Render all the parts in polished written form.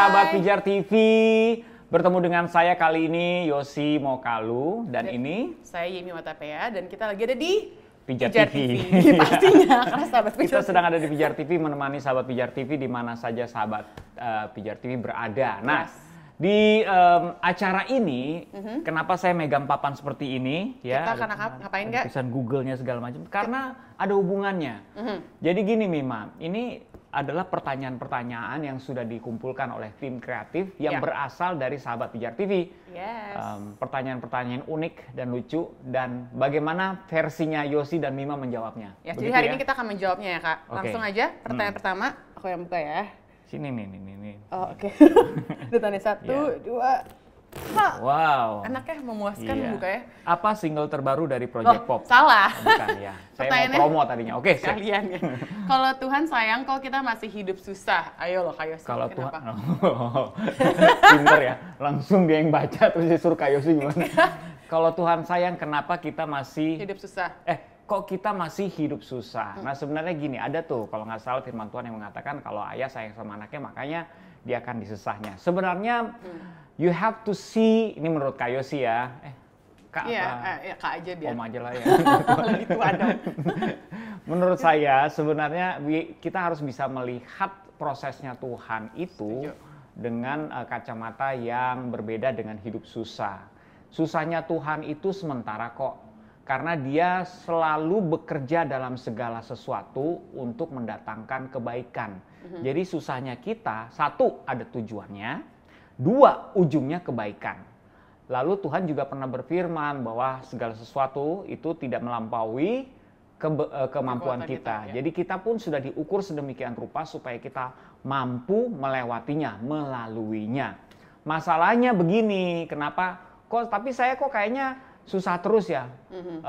sahabat Pijar TV. Bertemu dengan saya kali ini Yosi Mokalu dan ini saya Yemi Watapea dan kita lagi ada di Pijar TV. Pastinya karena sahabat Kita Pijar sedang ada di Pijar TV menemani sahabat Pijar TV di mana saja sahabat Pijar TV berada. Nah, di acara ini kenapa saya megang papan seperti ini ya? Kita karena ngapain nggak? Tulisan Google-nya segala macam karena ada hubungannya. Jadi gini Mima, ini adalah pertanyaan-pertanyaan yang sudah dikumpulkan oleh tim kreatif yang berasal dari sahabat Pijar TV. Yes. Pertanyaan-pertanyaan unik dan lucu dan bagaimana versinya Yosi dan Mima menjawabnya. Ya, jadi hari ini kita akan menjawabnya ya Kak. Langsung aja pertanyaan pertama, aku yang buka ya. Sini nih. Oh oke. Ditanya 1, 2. Wow. Anaknya memuaskan bukanya. Apa single terbaru dari Project Pop? Salah. Bukan ya. Saya mau promo tadinya. Oke, sekalian ya. Kalau Tuhan sayang kok kita masih hidup susah. Ayo loh Kayosi. Kalau Tuhan pinter ya. Langsung dia yang baca terus disuruh Kayosi gimana? Kalau Tuhan sayang kenapa kita masih hidup susah? Kok kita masih hidup susah? Nah sebenarnya gini, ada tuh kalau nggak salah firman Tuhan yang mengatakan kalau ayah sayang sama anaknya makanya dia akan disesahnya. Sebenarnya you have to see, ini menurut Kak Yosi ya. Kak iya, Kak aja biar. Om aja lah ya. Lebih tua dong. Menurut saya sebenarnya kita harus bisa melihat prosesnya Tuhan itu dengan kacamata yang berbeda dengan hidup susah. Susahnya Tuhan itu sementara kok. Karena dia selalu bekerja dalam segala sesuatu untuk mendatangkan kebaikan. Jadi susahnya kita, 1 ada tujuannya, 2 ujungnya kebaikan. Lalu Tuhan juga pernah berfirman bahwa segala sesuatu itu tidak melampaui kemampuan kita. Jadi kita pun sudah diukur sedemikian rupa supaya kita mampu melewatinya, melaluinya. Masalahnya begini, kenapa? Tapi saya kok kayaknya susah terus ya.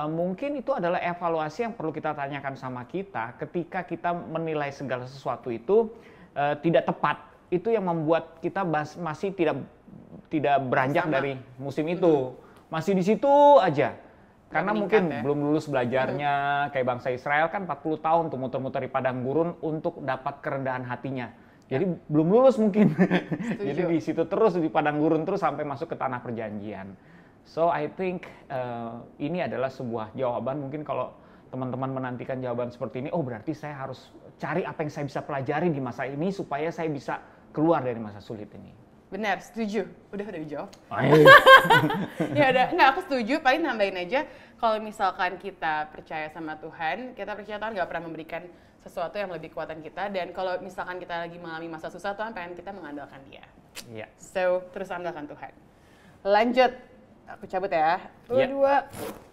Mungkin itu adalah evaluasi yang perlu kita tanyakan sama kita ketika kita menilai segala sesuatu itu tidak tepat. Itu yang membuat kita masih tidak beranjak dari musim itu. Masih di situ aja. Karena mungkin belum lulus belajarnya, kayak bangsa Israel kan 40 tahun tuh muter-muter di padang gurun untuk dapat kerendahan hatinya. Jadi belum lulus mungkin. Jadi di situ terus di padang gurun terus sampai masuk ke tanah perjanjian. So I think ini adalah sebuah jawaban. Mungkin kalau teman-teman menantikan jawaban seperti ini, oh berarti saya harus cari apa yang saya bisa pelajari di masa ini supaya saya bisa keluar dari masa sulit ini. Benar, setuju. Udah dijawab. Ya udah, enggak aku setuju. Paling nambahin aja, kalau misalkan kita percaya sama Tuhan, kita percaya Tuhan nggak pernah memberikan sesuatu yang lebih kuatan kita. Dan kalau misalkan kita lagi mengalami masa susah, Tuhan pengen kita mengandalkan Dia. Iya. So terus andalkan Tuhan. Lanjut. Aku cabut ya. 2.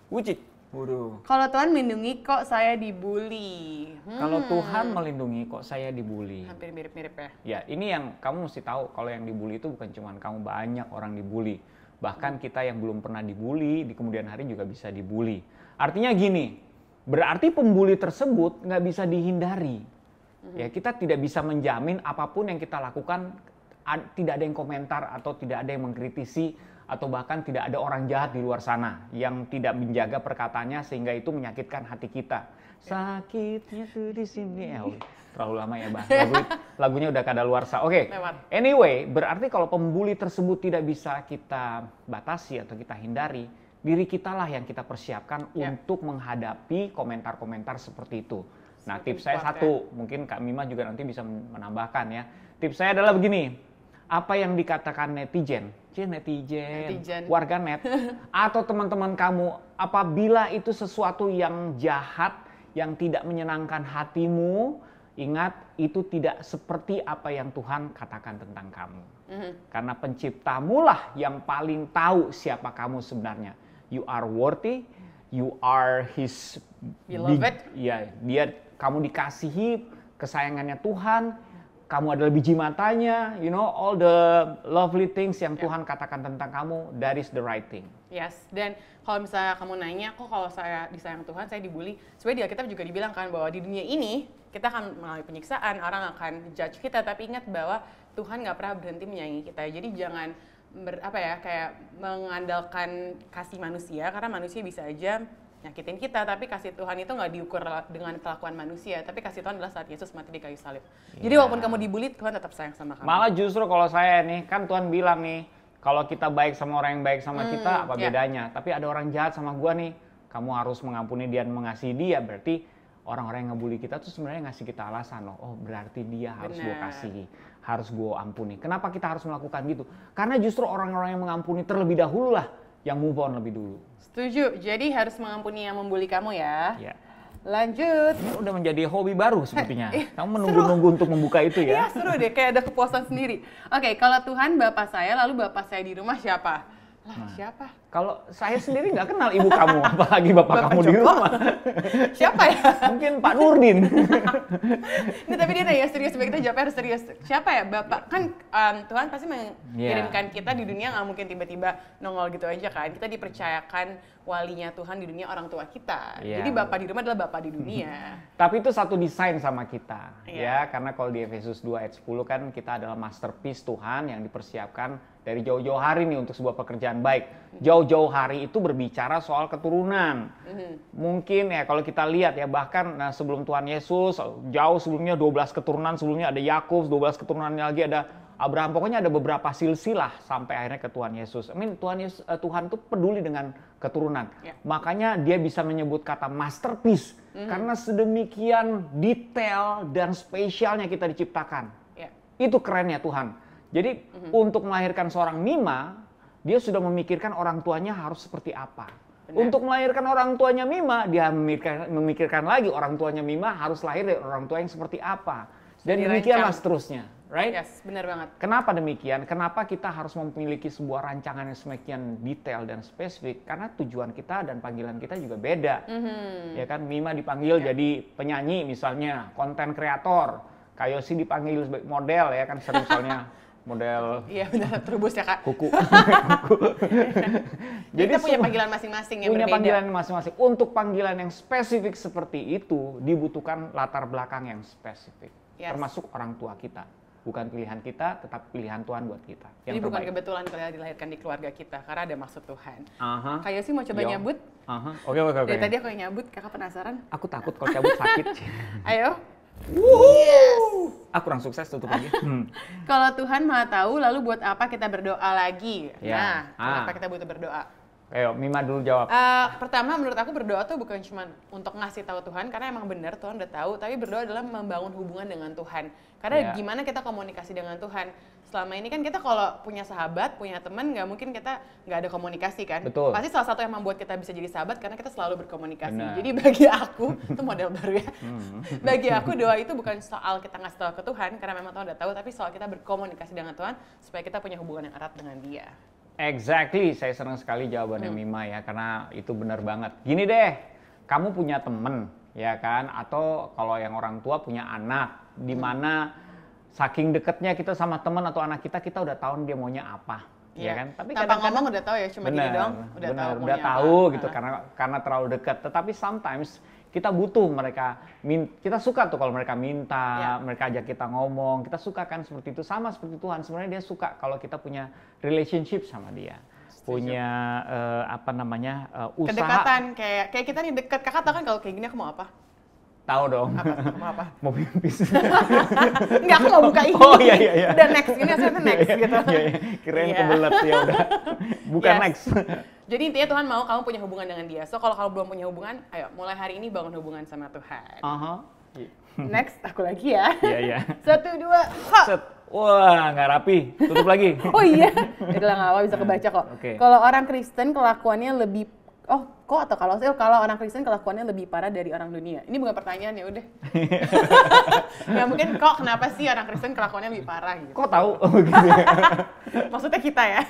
Wujud. Waduh. Kalau Tuhan melindungi kok saya dibully. Kalau Tuhan melindungi kok saya dibully. Hampir mirip-mirip ya. Ya, ini yang kamu mesti tahu. Kalau yang dibully itu bukan cuma kamu, banyak orang dibully. Bahkan kita yang belum pernah dibully di kemudian hari juga bisa dibully. Artinya gini, berarti pembuli tersebut nggak bisa dihindari. Ya, kita tidak bisa menjamin apapun yang kita lakukan tidak ada yang komentar atau tidak ada yang mengkritisi atau bahkan tidak ada orang jahat di luar sana yang tidak menjaga perkataannya sehingga itu menyakitkan hati kita. Sakitnya tuh di sini. Terlalu lama ya, Bang. Lagunya udah kadaluarsa. Oke. Anyway, berarti kalau pembuli tersebut tidak bisa kita batasi atau kita hindari, diri kitalah yang kita persiapkan untuk menghadapi komentar-komentar seperti itu. Nah, tips saya satu, mungkin Kak Mima juga nanti bisa menambahkan ya. Tips saya adalah begini. Apa yang dikatakan netizen, warganet, atau teman-teman kamu, apabila itu sesuatu yang jahat, yang tidak menyenangkan hatimu, ingat itu tidak seperti apa yang Tuhan katakan tentang kamu. Karena penciptamulah yang paling tahu siapa kamu sebenarnya. You are worthy, you are His beloved. Kamu dikasihi, kesayangannya Tuhan. Kamu adalah biji matanya, all the lovely things yang Tuhan katakan tentang kamu, that is the right thing. Yes, dan kalau misalnya kamu nanya, kok kalau saya disayang Tuhan, saya dibully, sebenarnya di Alkitab juga dibilang kan bahwa di dunia ini, kita akan mengalami penyiksaan, orang akan judge kita, tapi ingat bahwa Tuhan nggak pernah berhenti menyayangi kita. Jadi jangan kayak mengandalkan kasih manusia, karena manusia bisa aja nyakitin kita, tapi kasih Tuhan itu nggak diukur dengan kelakuan manusia, tapi kasih Tuhan adalah saat Yesus mati di kayu salib. Jadi walaupun kamu dibully, Tuhan tetap sayang sama kamu. Malah justru kalau saya nih, kan Tuhan bilang nih, kalau kita baik sama orang yang baik sama kita, apa bedanya? Tapi ada orang jahat sama gua nih, kamu harus mengampuni dia dan mengasihi dia. Berarti orang-orang yang ngebully kita tuh sebenarnya ngasih kita alasan loh. Oh berarti dia harus gua kasihi, harus gua ampuni. Kenapa kita harus melakukan gitu? Karena justru orang-orang yang mengampuni terlebih dahulu lah yang move on lebih dulu. Setuju. Jadi harus mengampuni yang membuli kamu ya. Ya. Lanjut. Ini udah menjadi hobi baru sepertinya. Kamu menunggu-nunggu untuk membuka itu ya? Iya seru deh, kayak ada kepuasan sendiri. Oke, kalau Tuhan Bapak saya, lalu Bapak saya di rumah siapa? Lah siapa? Kalau saya sendiri nggak kenal ibu kamu, apalagi bapak kamu di rumah. Siapa ya? Mungkin Pak Nurdin. Ini tapi dia nanya serius, kita jawabnya harus serius. Siapa ya Bapak? Kan Tuhan pasti mengirimkan kita di dunia, nggak mungkin tiba-tiba nongol gitu aja kan. Kita dipercayakan walinya Tuhan di dunia, orang tua kita. Jadi Bapak di rumah adalah Bapak di dunia. Tapi itu satu desain sama kita, ya. Karena kalau di Efesus 2 ayat 10 kan kita adalah masterpiece Tuhan yang dipersiapkan dari jauh-jauh hari nih untuk sebuah pekerjaan baik. Jauh-jauh hari itu berbicara soal keturunan. Mungkin ya kalau kita lihat ya bahkan sebelum Tuhan Yesus, jauh sebelumnya 12 keturunan, sebelumnya ada Yakub, 12 keturunannya lagi ada Abraham. Pokoknya ada beberapa silsilah sampai akhirnya ke Tuhan Yesus. Tuhan itu peduli dengan keturunan. Makanya dia bisa menyebut kata masterpiece karena sedemikian detail dan spesialnya kita diciptakan. Itu kerennya Tuhan. Jadi untuk melahirkan seorang Mima, dia sudah memikirkan orang tuanya harus seperti apa. Untuk melahirkan orang tuanya Mima, dia memikirkan lagi orang tuanya Mima harus lahir dari orang tua yang seperti apa. Dan demikianlah seterusnya, right? Yes, benar banget. Kenapa demikian? Kenapa kita harus memiliki sebuah rancangan yang semakin detail dan spesifik? Karena tujuan kita dan panggilan kita juga beda. Ya kan, Mima dipanggil jadi penyanyi misalnya, konten kreator. Kayosi dipanggil sebagai model ya kan, sering misalnya model. Iya benar, terubus ya Kak. Kuku. Jadi kita punya panggilan masing-masing yang punya berbeda. Panggilan masing-masing. Untuk panggilan yang spesifik seperti itu dibutuhkan latar belakang yang spesifik. Termasuk orang tua kita. Bukan pilihan kita, tetap pilihan Tuhan buat kita. Jadi bukan kebetulan kita dilahirkan di keluarga kita, karena ada maksud Tuhan. Kayosi mau coba nyabut? Oke. Dari tadi aku yang nyabut, Kakak penasaran? Aku takut kalau cabut sakit. Ayo. Yes. Aku kurang sukses tutup lagi. Kalau Tuhan Maha Tahu, lalu buat apa kita berdoa lagi? Nah, kenapa kita butuh berdoa? Ayo, Mima dulu jawab. Pertama, menurut aku berdoa tuh bukan cuma untuk ngasih tahu Tuhan, karena emang benar Tuhan udah tahu, tapi berdoa adalah membangun hubungan dengan Tuhan. Karena gimana kita komunikasi dengan Tuhan? Selama ini kan kita kalau punya sahabat, punya teman, nggak mungkin kita nggak ada komunikasi kan? Betul. Pasti salah satu yang membuat kita bisa jadi sahabat karena kita selalu berkomunikasi. Jadi bagi aku, itu model baru ya. Bagi aku doa itu bukan soal kita ngasih tahu ke Tuhan, karena memang Tuhan udah tahu, tapi soal kita berkomunikasi dengan Tuhan supaya kita punya hubungan yang erat dengan Dia. Exactly, saya senang sekali jawabannya Mima ya, karena itu benar banget. Gini deh, kamu punya temen, ya kan? Atau kalau yang orang tua punya anak, di mana saking deketnya kita sama teman atau anak kita udah tahu dia maunya apa, ya kan? Tapi tanpa ngomong udah tahu ya, cuma gini doang, udah tahu gitu karena terlalu dekat. Tetapi sometimes kita butuh mereka, kita suka tuh kalau mereka minta, mereka ajak kita ngomong, kita suka kan seperti itu. Sama seperti Tuhan, sebenarnya dia suka kalau kita punya relationship sama dia. Punya usaha. Kedekatan, kayak kita nih dekat. Kakak tahu kan kalau kayak gini aku mau apa? Tahu dong. Mau apa? Mau pipis. Enggak, aku mau buka ini. Oh iya. Udah next, ini hasilnya next gitu. Iya. Kirain kebelet ya udah. Bukan next. Jadi intinya Tuhan mau kamu punya hubungan dengan Dia. So kalau kamu belum punya hubungan, ayo mulai hari ini bangun hubungan sama Tuhan. Next, aku lagi ya. Iya. 1, 2, hop. Wah, nggak rapi. Tutup lagi. Oh iya. Udah nggak apa, bisa kebaca kok. Kalau orang Kristen kelakuannya lebih kalau orang Kristen kelakuannya lebih parah dari orang dunia. Ini bukan pertanyaan ya udah. Ya mungkin kenapa sih orang Kristen kelakuannya lebih parah gitu. Kok tahu? Gitu. Maksudnya kita ya.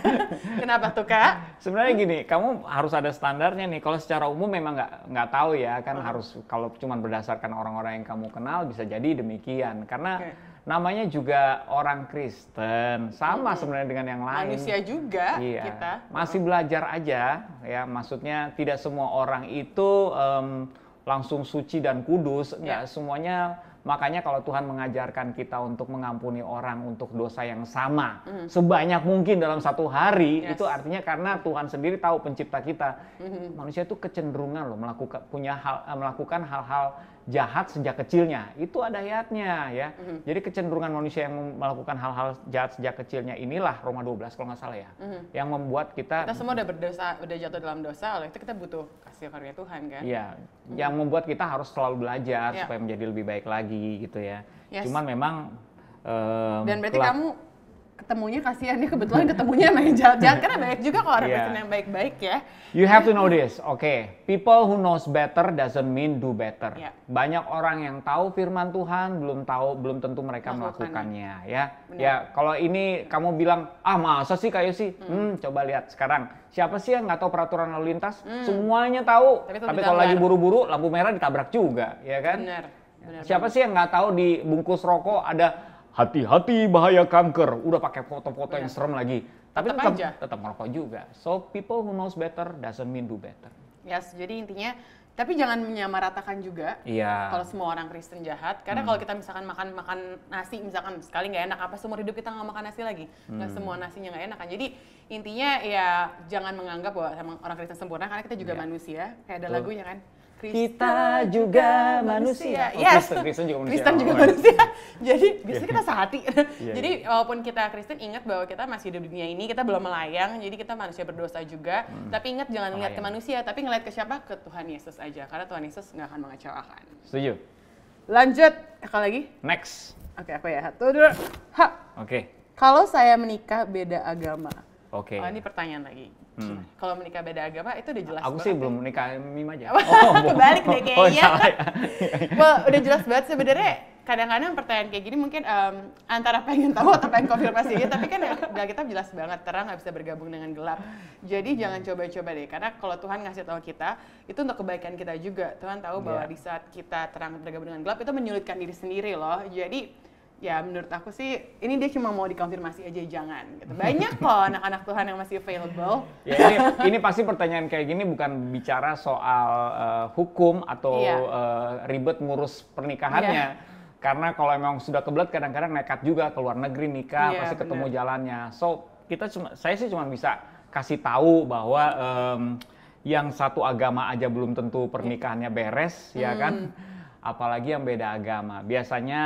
Kenapa tuh Kak? Sebenarnya gini, kamu harus ada standarnya nih. Kalau secara umum memang nggak tahu ya, kan harus kalau cuma berdasarkan orang-orang yang kamu kenal bisa jadi demikian. Karena namanya juga orang Kristen, sama sebenarnya dengan yang lain. Manusia juga kita. Masih belajar aja ya, maksudnya tidak semua orang itu langsung suci dan kudus, enggak semuanya Makanya kalau Tuhan mengajarkan kita untuk mengampuni orang untuk dosa yang sama sebanyak mungkin dalam satu hari, itu artinya karena Tuhan sendiri tahu pencipta kita. Manusia itu kecenderungan loh melakukan hal-hal jahat sejak kecilnya. Itu ada ayatnya ya. Jadi kecenderungan manusia yang melakukan hal-hal jahat sejak kecilnya inilah Roma 12 kalau nggak salah ya. Yang membuat kita semua udah berdosa, udah jatuh dalam dosa, oleh itu kita butuh kasih karunia Tuhan kan. Iya, yang membuat kita harus selalu belajar supaya menjadi lebih baik lagi gitu ya. Cuman memang dan berarti kamu ketemunya kasihan ya, kebetulan ketemunya sama yang jahat-jahat, karena banyak juga kalau orang Kristen yang baik-baik ya. You have to know this, people who knows better doesn't mean do better. Banyak orang yang tahu firman Tuhan, belum tentu mereka melakukannya ya. Ya, kalau ini kamu bilang, masa sih kayak sih, coba lihat sekarang. Siapa sih yang nggak tahu peraturan lalu lintas? Semuanya tahu, tapi kalau lagi buru-buru, lampu merah ditabrak juga, ya kan? Benar. Siapa sih yang nggak tahu di bungkus rokok ada hati-hati bahaya kanker, udah pakai foto-foto yang serem lagi, tapi tetap merokok juga. So people who knows better doesn't mean do better. Yes, jadi intinya, tapi jangan menyamaratakan juga. Kalau semua orang Kristen jahat, karena kalau kita misalkan makan nasi, misalkan sekali nggak enak, apa seumur hidup kita nggak makan nasi lagi? Nggak semua nasinya nggak enak kan. Jadi intinya ya jangan menganggap bahwa orang Kristen sempurna, karena kita juga manusia. Kayak ada lagunya kan. Kita juga manusia. Kristen juga manusia. Kristen juga manusia. Jadi biasanya kita sehati. Jadi walaupun kita Kristen, ingat bahwa kita masih hidup di dunia ini, kita belum melayang. Jadi kita manusia berdosa juga. Tapi ingat jangan lihat ke manusia, tapi ngeliat ke siapa? Ke Tuhan Yesus aja. Karena Tuhan Yesus nggak akan mengecewakan. Setuju. Lanjut. Kakak lagi? Next. Oke, aku ya. Satu, dua. Kalau saya menikah beda agama. Ini pertanyaan lagi. Kalau menikah beda agama itu udah jelas banget. Aku sih belum menikah, Mim aja. Kebalik deh kayaknya. Udah jelas banget sebenarnya. Kadang-kadang pertanyaan kayak gini mungkin antara pengen tahu atau pengen konfirmasi gitu, tapi kan Alkitab jelas banget, terang nggak bisa bergabung dengan gelap. Jadi jangan coba-coba deh, karena kalau Tuhan ngasih tahu kita, itu untuk kebaikan kita juga. Tuhan tahu bahwa di saat kita terang bergabung dengan gelap, itu menyulitkan diri sendiri loh. Jadi ya menurut aku sih ini dia cuma mau dikonfirmasi aja, jangan gitu. Banyak kok anak-anak Tuhan yang masih available. Ya, ini pasti pertanyaan kayak gini bukan bicara soal hukum atau ribet ngurus pernikahannya. Karena kalau emang sudah kebelet kadang-kadang nekat juga ke luar negeri nikah, pasti ketemu jalannya. So saya sih cuma bisa kasih tahu bahwa yang satu agama aja belum tentu pernikahannya beres, ya kan? Apalagi yang beda agama. Biasanya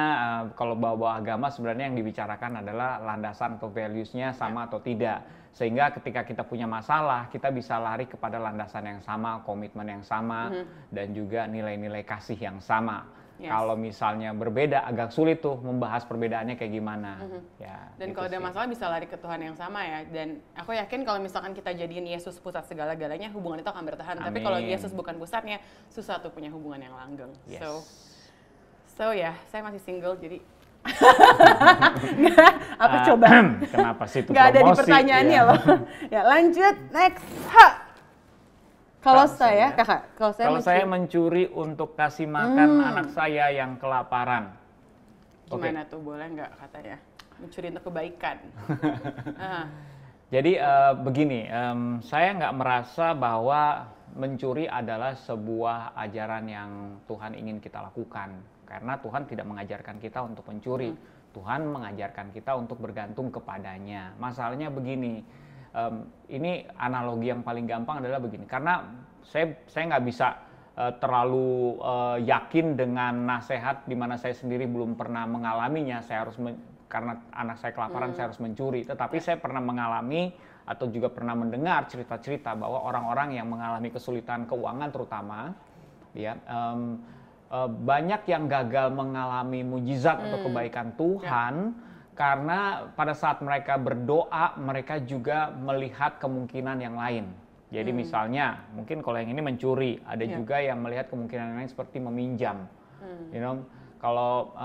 kalau bawa-bawa agama sebenarnya yang dibicarakan adalah landasan atau values-nya sama atau tidak. Sehingga ketika kita punya masalah, kita bisa lari kepada landasan yang sama, komitmen yang sama, dan juga nilai-nilai kasih yang sama. Kalau misalnya berbeda, agak sulit tuh membahas perbedaannya kayak gimana. Dan gitu kalau ada masalah bisa lari ke Tuhan yang sama ya. Dan aku yakin kalau misalkan kita jadiin Yesus pusat segala-galanya, hubungan itu akan bertahan. Tapi kalau Yesus bukan pusatnya, susah tuh punya hubungan yang langgeng. So ya, saya masih single jadi coba. Kenapa sih itu promosi? Nggak ada di pertanyaannya loh. Ya lanjut, next. Kalau saya, kakak, kalau saya mencuri untuk kasih makan anak saya yang kelaparan. Gimana tuh, boleh nggak katanya? Mencuri untuk kebaikan. Jadi begini, saya nggak merasa bahwa mencuri adalah sebuah ajaran yang Tuhan ingin kita lakukan. Karena Tuhan tidak mengajarkan kita untuk mencuri. Tuhan mengajarkan kita untuk bergantung kepadanya. Masalahnya begini, ini analogi yang paling gampang adalah begini, karena saya nggak bisa terlalu yakin dengan nasihat di mana saya sendiri belum pernah mengalaminya. Saya harus karena anak saya kelaparan saya harus mencuri, tetapi saya pernah mengalami atau juga pernah mendengar cerita-cerita bahwa orang-orang yang mengalami kesulitan keuangan terutama ya banyak yang gagal mengalami mujizat atau kebaikan Tuhan. Karena pada saat mereka berdoa, mereka juga melihat kemungkinan yang lain. Jadi misalnya, mungkin kalau yang ini mencuri, ada juga yang melihat kemungkinan yang lain seperti meminjam. Kalau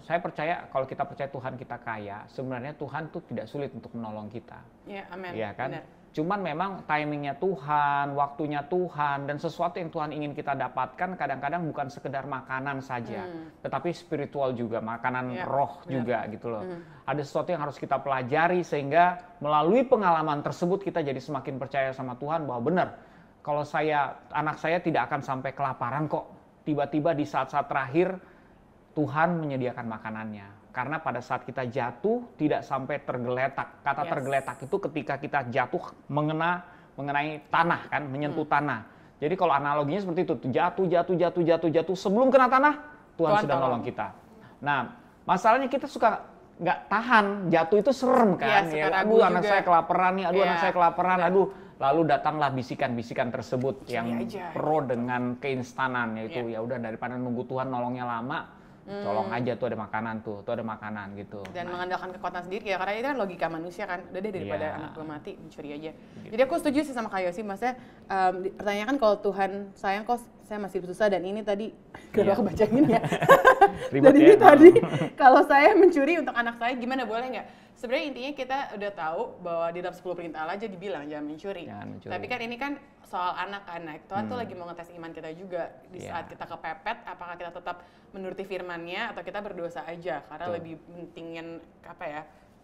saya percaya, kalau kita percaya Tuhan kita kaya, sebenarnya Tuhan tuh tidak sulit untuk menolong kita. Amin. Ya kan? Benar. Cuman memang timingnya Tuhan, waktunya Tuhan, dan sesuatu yang Tuhan ingin kita dapatkan kadang-kadang bukan sekedar makanan saja, tetapi spiritual juga, makanan roh juga gitu loh. Ada sesuatu yang harus kita pelajari sehingga melalui pengalaman tersebut kita jadi semakin percaya sama Tuhan bahwa benar, kalau anak saya tidak akan sampai kelaparan kok. Tiba-tiba di saat-saat terakhir Tuhan menyediakan makanannya. Karena pada saat kita jatuh tidak sampai tergeletak. Kata tergeletak itu ketika kita jatuh mengenai tanah kan, menyentuh tanah. Jadi kalau analoginya seperti itu, jatuh sebelum kena tanah, Tuhan sudah nolong kita. Nah, masalahnya kita suka nggak tahan, jatuh itu serem kan, aduh anak saya kelaparan nih, aduh anak saya kelaparan, aduh. Lalu datanglah bisikan-bisikan tersebut yang pro dengan keinstanan, yaitu ya udah daripada nunggu Tuhan nolongnya lama, colong aja tuh ada makanan gitu. Dan mengandalkan kekuatan sendiri ya, karena itu kan logika manusia kan, udah deh daripada anak gue mati, mencuri aja. Gitu. Jadi aku setuju sih sama Kak Yosi, maksudnya pertanyaan kan kalau Tuhan sayang kok saya masih susah dan ini tadi, kenapa kebaca ini ya? Dan ini tadi, kalau saya mencuri untuk anak saya gimana, boleh nggak? Sebenarnya intinya kita udah tahu bahwa di dalam 10 perintah Allah aja dibilang jangan mencuri. Tapi kan ini kan soal anak kan, Tuhan tuh lagi mau ngetes iman kita juga. Di saat kita kepepet, apakah kita tetap menuruti firman-Nya atau kita berdosa aja karena lebih pentingin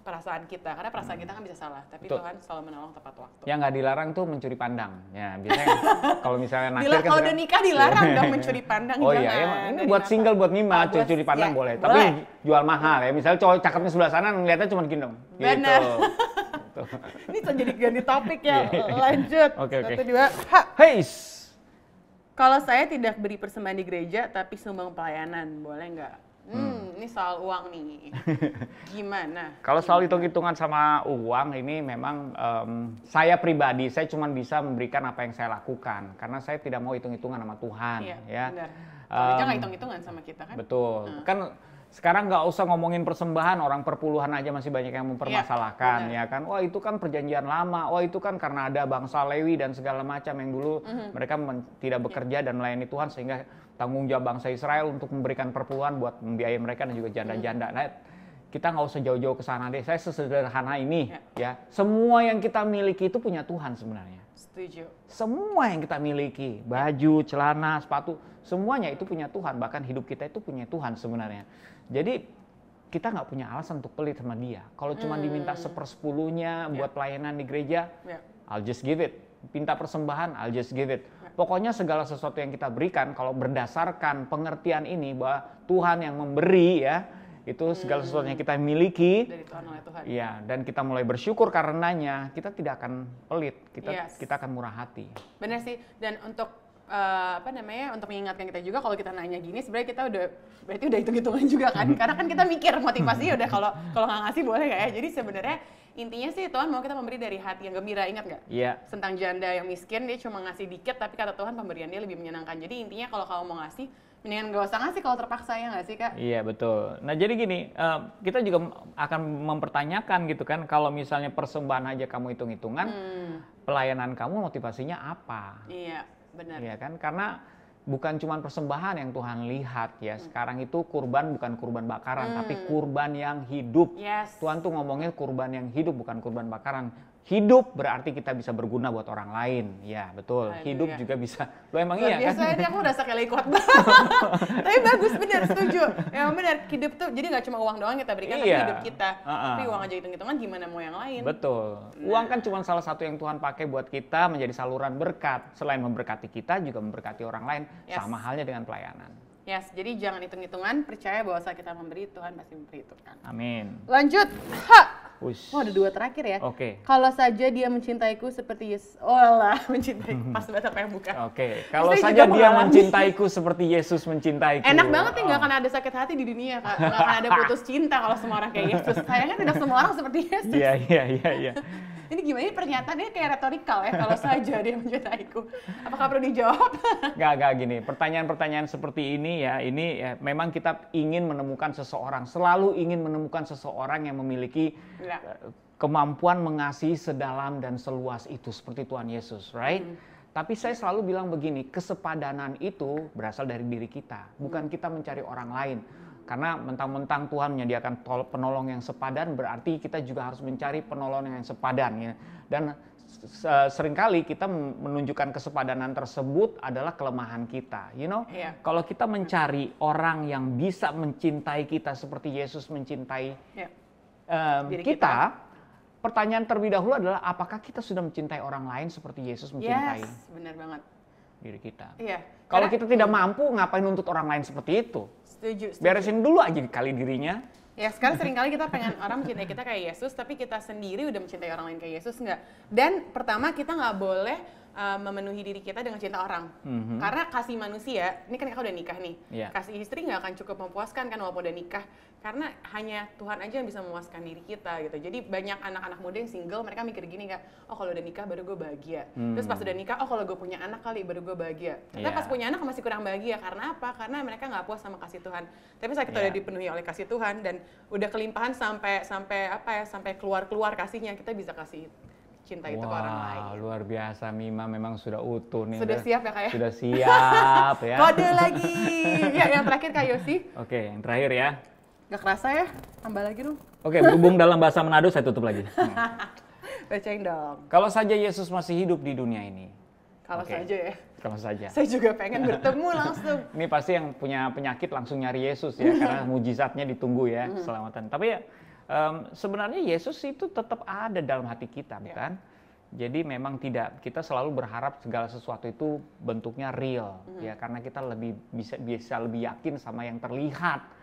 perasaan kita, karena perasaan kita kan bisa salah, tapi Tuhan selalu menolong tepat waktu. Yang nggak dilarang tuh mencuri pandang. Ya biasanya kalau misalnya naksir kan kalau udah nikah dilarang dong mencuri pandang. Oh iya, ini buat single, buat Mima, curi pandang boleh. Tapi jual mahal ya. Misalnya cowok cakepnya sebelah sana ngeliatnya cuma gini dong. Benar. Gitu. Ini jadi ganti topik ya. Lanjut. Oke. 1, 2, ha. Heis. Kalau saya tidak beri persembahan di gereja tapi sumbang pelayanan, boleh nggak? Ini soal uang nih. Gimana? Kalau soal hitung-hitungan sama uang ini memang saya pribadi, saya cuma bisa memberikan apa yang saya lakukan. Karena saya tidak mau hitung-hitungan sama Tuhan. Iya, ya. benar. Dia nggak hitung-hitungan sama kita kan? Betul. Kan sekarang nggak usah ngomongin persembahan, orang perpuluhan aja masih banyak yang mempermasalahkan. Ya kan, wah itu kan perjanjian lama, wah itu kan karena ada bangsa Lewi dan segala macam yang dulu mereka tidak bekerja dan melayani Tuhan sehingga tanggung jawab bangsa Israel untuk memberikan perpuluhan buat membiayai mereka dan juga janda-janda. Nah, kita nggak usah jauh-jauh ke sana deh. Saya sesederhana ini, ya. Semua yang kita miliki itu punya Tuhan sebenarnya. Setuju. Semua yang kita miliki, baju, celana, sepatu, semuanya itu punya Tuhan. Bahkan hidup kita itu punya Tuhan sebenarnya. Jadi kita nggak punya alasan untuk pelit sama Dia. Kalau cuma diminta 1/10-nya buat pelayanan di gereja, I'll just give it. Minta persembahan, I'll just give it. Pokoknya segala sesuatu yang kita berikan, kalau berdasarkan pengertian ini bahwa Tuhan yang memberi ya, itu segala sesuatu yang kita miliki dari Tuhan oleh Tuhan. Iya, dan kita mulai bersyukur karenanya, kita tidak akan pelit, kita akan murah hati. Benar sih, dan untuk untuk mengingatkan kita juga kalau kita nanya gini, sebenarnya kita berarti udah hitung-hitungan juga kan, karena kan kita mikir motivasinya udah kalau nggak ngasih boleh nggak ya. Jadi sebenarnya intinya sih Tuhan mau kita memberi dari hati yang gembira, ingat nggak? Iya. Tentang janda yang miskin, dia cuma ngasih dikit, tapi kata Tuhan pemberian dia lebih menyenangkan. Jadi intinya kalau kamu mau ngasih, mendingan gak usah ngasih kalau terpaksa, ya nggak sih Kak? Iya betul. Nah jadi gini, kita juga akan mempertanyakan gitu kan, kalau misalnya persembahan aja kamu hitung-hitungan, pelayanan kamu motivasinya apa? Iya. Benar. Ya kan, karena bukan cuma persembahan yang Tuhan lihat ya. Sekarang itu kurban bukan kurban bakaran, tapi kurban yang hidup. Yes. Tuhan tuh ngomongnya kurban yang hidup, bukan kurban bakaran. Hidup berarti kita bisa berguna buat orang lain. Ya betul, hidup juga bisa. Lo emang iya kan? Biasanya aku rasa kayak kuat banget. Tapi bagus, benar, setuju. Emang benar, hidup tuh jadi nggak cuma uang doang kita berikan, tapi hidup kita. Tapi uang aja hitung-hitungan, gimana mau yang lain? Betul. Uang kan cuma salah satu yang Tuhan pakai buat kita menjadi saluran berkat. Selain memberkati kita, juga memberkati orang lain. Sama halnya dengan pelayanan. Yes, jadi jangan hitung-hitungan, percaya bahwa saat kita memberi, Tuhan pasti memperhitungkan. Amin. Lanjut. Oh, ada 2 terakhir ya. Oke. Kalau saja dia mencintaiku seperti Yesus. Oh lah, mencintaiku. Pas banget apa yang buka. Oke. Kalau saja dia mencintaiku seperti Yesus mencintaiku. Enak banget nih, nggak akan ada sakit hati di dunia, Kak. Nggak akan ada putus cinta kalau semua orang kayak Yesus. Sayangnya tidak semua orang seperti Yesus. Iya. Ini gimana? Ini pernyataannya kayak retorikal ya. Kalau saja dia mencintaiku. Apakah perlu dijawab? Nggak gini. Pertanyaan-pertanyaan seperti ini ya, memang kita ingin menemukan seseorang. Selalu ingin menemukan seseorang yang memiliki kemampuan mengasihi sedalam dan seluas itu. Seperti Tuhan Yesus, right? Tapi saya selalu bilang begini, kesepadanan itu berasal dari diri kita. Bukan kita mencari orang lain. Karena mentang-mentang Tuhan menyediakan penolong yang sepadan, berarti kita juga harus mencari penolong yang sepadan. Ya. Dan seringkali kita menunjukkan kesepadanan tersebut adalah kelemahan kita. Kalau kita mencari orang yang bisa mencintai kita seperti Yesus mencintai kita, pertanyaan terlebih dahulu adalah apakah kita sudah mencintai orang lain seperti Yesus mencintai? Yes, benar banget. diri kita. Iya. Kalau kita tidak mampu, ngapain nuntut orang lain seperti itu? Setuju. Beresin dulu aja kali dirinya. Ya sekarang seringkali kita pengen orang mencintai kita kayak Yesus, tapi kita sendiri udah mencintai orang lain kayak Yesus nggak. Dan pertama kita nggak boleh memenuhi diri kita dengan cinta orang. Karena kasih manusia, ini kan kakak udah nikah nih, kasih istri nggak akan cukup memuaskan kan walaupun udah nikah. Karena hanya Tuhan aja yang bisa memuaskan diri kita gitu. Jadi banyak anak-anak muda yang single, mereka mikir gini kan, oh kalau udah nikah baru gue bahagia. Terus pas udah nikah, oh kalau gue punya anak kali baru gue bahagia. Tapi pas punya anak masih kurang bahagia, karena apa? Karena mereka nggak puas sama kasih Tuhan. Tapi saat kita udah dipenuhi oleh kasih Tuhan dan udah kelimpahan sampai keluar kasihnya, kita bisa kasih cinta itu ke orang lain. Luar biasa, Mima memang sudah utuh nih. Sudah siap ya Kak ya? Sudah siap ya. Kode lagi. Ya yang terakhir Kak Yosi. Oke, yang terakhir ya. Gak kerasa ya? Tambah lagi dong. Oke, berhubung dalam bahasa Manado saya tutup lagi. Bacain dong. Kalau saja Yesus masih hidup di dunia ini. Kalau saja ya. Kalau saja. Saya juga pengen bertemu langsung. Ini pasti yang punya penyakit langsung nyari Yesus ya, karena mujizatnya ditunggu ya, keselamatan. Tapi ya sebenarnya Yesus itu tetap ada dalam hati kita, bukan? Jadi memang tidak, kita selalu berharap segala sesuatu itu bentuknya real, ya, karena kita bisa lebih yakin sama yang terlihat.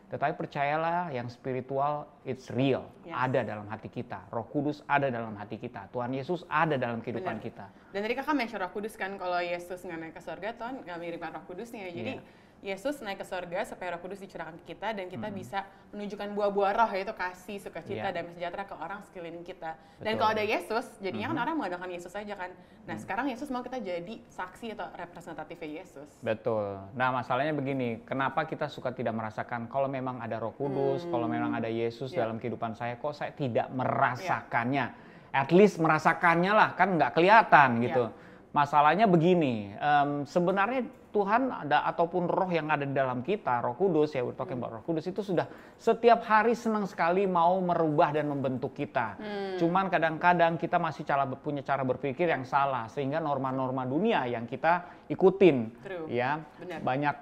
Tetapi percayalah, yang spiritual it's real, ada dalam hati kita. Roh Kudus ada dalam hati kita. Tuhan Yesus ada dalam kehidupan kita. Dan tadi kakak mention Roh Kudus kan, kalau Yesus nggak naik ke surga, Tuhan nggak mengirimkan Roh Kudusnya. Jadi Yesus naik ke surga supaya Roh Kudus dicurahkan ke kita dan kita bisa menunjukkan buah-buah roh, yaitu kasih, sukacita, damai sejahtera ke orang sekeliling kita. Dan kalau ada Yesus, jadinya kan orang mengandalkan Yesus aja kan. Nah sekarang Yesus mau kita jadi saksi atau representatifnya Yesus. Betul. Nah masalahnya begini, kenapa kita suka tidak merasakan kalau memang ada Roh Kudus, kalau memang ada Yesus dalam kehidupan saya, kok saya tidak merasakannya? At least merasakannya lah, kan nggak kelihatan gitu. Masalahnya begini, sebenarnya Tuhan ada ataupun roh yang ada di dalam kita, Roh Kudus ya, we're talking about Roh Kudus itu sudah setiap hari senang sekali mau merubah dan membentuk kita. Cuman kadang-kadang kita masih punya cara berpikir yang salah sehingga norma-norma dunia yang kita ikutin, ya. Benar. Banyak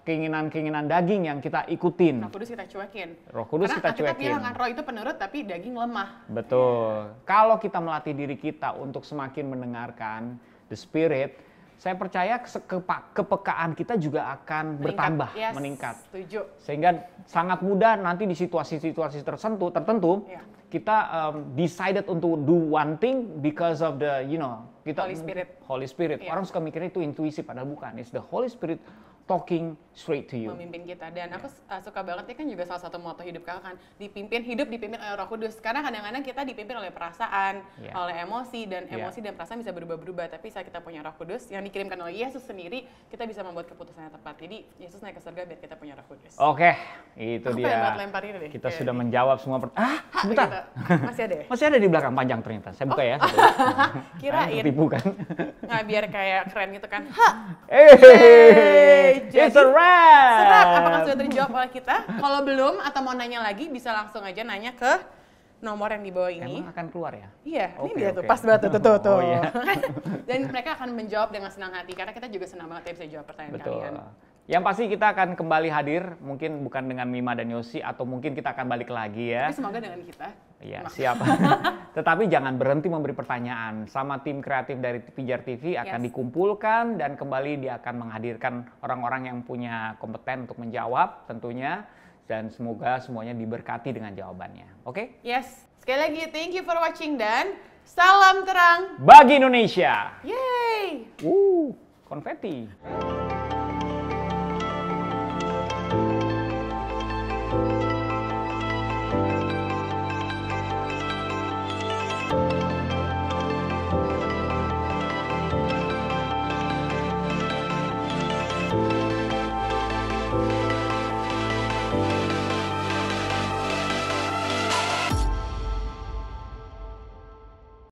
keinginan-keinginan daging yang kita ikutin. Roh Kudus kita cuekin. Roh Kudus kita cuekin. Kita bilang kan roh itu penurut tapi daging lemah. Betul. Kalau kita melatih diri kita untuk semakin mendengarkan the Spirit, saya percaya kepekaan kita juga akan bertambah, meningkat. Setuju. Sehingga sangat mudah nanti di situasi-situasi tertentu kita decided untuk do one thing because of the, kita Holy Spirit. Orang suka mikirnya itu intuisi, padahal bukan. It's the Holy Spirit talking straight to you. Memimpin kita. Dan aku suka banget, ya kan juga salah satu moto hidup kakak kan, dipimpin oleh Roh Kudus. Karena kadang-kadang kita dipimpin oleh perasaan, oleh emosi, dan emosi dan perasaan bisa berubah-berubah. Tapi saat kita punya Roh Kudus yang dikirimkan oleh Yesus sendiri, kita bisa membuat keputusan yang tepat. Jadi Yesus naik ke surga biar kita punya Roh Kudus. Oke, itu aku dia. Lempar ini deh. Kita sudah menjawab semua sebentar. Gitu. Masih ada ya? Masih ada di belakang panjang ternyata. Saya buka ya. Kirain. Tertipu kan? Nah, biar kayak keren gitu kan. It's a wrap! Serat, apakah sudah terjawab oleh kita? Kalau belum atau mau nanya lagi, bisa langsung aja nanya ke nomor yang di bawah ini. Emang akan keluar ya? Iya, ini dia tuh, pas banget tuh. Oh, iya. Dan mereka akan menjawab dengan senang hati, karena kita juga senang banget ya bisa jawab pertanyaan kalian. Yang pasti kita akan kembali hadir, mungkin bukan dengan Mima dan Yosi, atau mungkin kita akan balik lagi ya. Tapi semoga dengan kita. Iya, siap. Tetapi jangan berhenti memberi pertanyaan. Sama tim kreatif dari Pijar TV akan dikumpulkan dan kembali dia akan menghadirkan orang-orang yang punya kompeten untuk menjawab tentunya. Dan semoga semuanya diberkati dengan jawabannya. Oke? Yes. Sekali lagi, thank you for watching dan salam terang bagi Indonesia. Yeay! Konfeti.